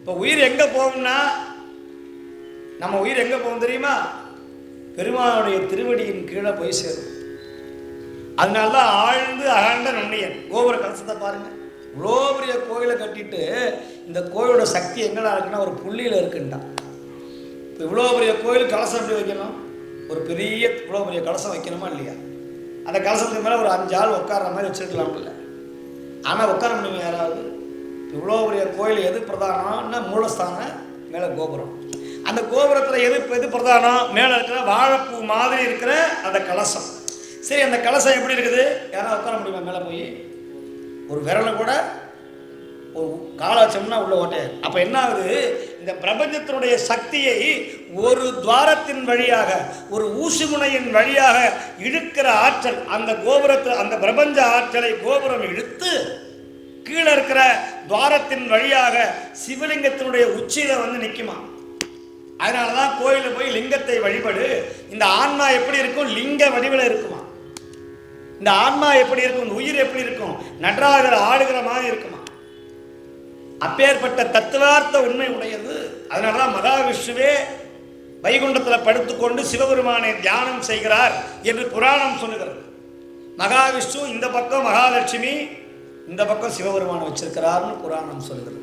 இப்போ உயிர் எங்கே போகும்னா, நம்ம உயிர் எங்கே போகும் தெரியுமா? பெருமானுடைய திருவடியின் கீழே போய் சேரும். அதனாலதான் ஆழ்ந்து அகண்ட நுண்ணியன். கோபுர கலசத்தை பாருங்க, இவ்வளோ பெரிய கோயிலை கட்டிட்டு இந்த கோயிலோட சக்தி எங்கடா இருக்குன்னா ஒரு புள்ளியில் இருக்குன்ட்டான். இப்போ இவ்வளோ பெரிய கோயில் கலசம் எப்படி வைக்கணும்? ஒரு பெரிய இவ்வளோ பெரிய கலசம் வைக்கணுமா இல்லையா? அந்த கலசத்துக்கு மேலே ஒரு 5 ஆள் உட்கார்ற மாதிரி வச்சுருக்கலாம்ல. ஆனால் உட்கார முடியும் யாராவது? இவ்வளோ பெரிய கோயில் எது பிரதானம்னா மூலஸ்தானம், மேலே கோபுரம். அந்த கோபுரத்தில் எது பிரதானம்? மேலே இருக்கிற வாழைப்பூ மாதிரி இருக்கிற அந்த கலசம். சரி, அந்த கலசம் எப்படி இருக்குது? யாராவது உட்கார முடியுமா மேலே போய்? ஒரு விரலை கூட ஒரு காலை வச்சோம்னா உள்ள ஓட்டையாது. அப்போ என்ன ஆகுது? இந்த பிரபஞ்சத்தினுடைய சக்தியை ஒரு துவாரத்தின் வழியாக, ஒரு ஊசிமுனையின் வழியாக இழுக்கிற ஆற்றல் அந்த கோபுரத்தை, அந்த பிரபஞ்ச ஆற்றலை கோபுரம் இழுத்து கீழே இருக்கிற துவாரத்தின் வழியாக சிவலிங்கத்தினுடைய உச்சியில வந்து நிற்குமா. அதனாலதான் கோயிலில் போய் லிங்கத்தை வழிபடு. இந்த ஆன்மா எப்படி இருக்கும்? லிங்க வடிவில் இருக்குமா. இந்த ஆன்மா எப்படி இருக்கும்? உயிர் எப்படி இருக்கும்? நடராஜர் ஆடுகிற மாதிரி இருக்குமா. அப்பேற்பட்ட தத்துவார்த்த உண்மை உடையது. அதனாலதான் மகாவிஷ்ணுவே வைகுண்டத்தில் படுத்துக்கொண்டு சிவபெருமானை தியானம் செய்கிறார் என்று புராணம் சொல்லுகிறது. மகாவிஷ்ணு இந்த பக்கம் மகாலட்சுமி, இந்த பக்கம் சிவபெருமானை வச்சிருக்கிறார்னு புராணம் சொல்லுகிறது.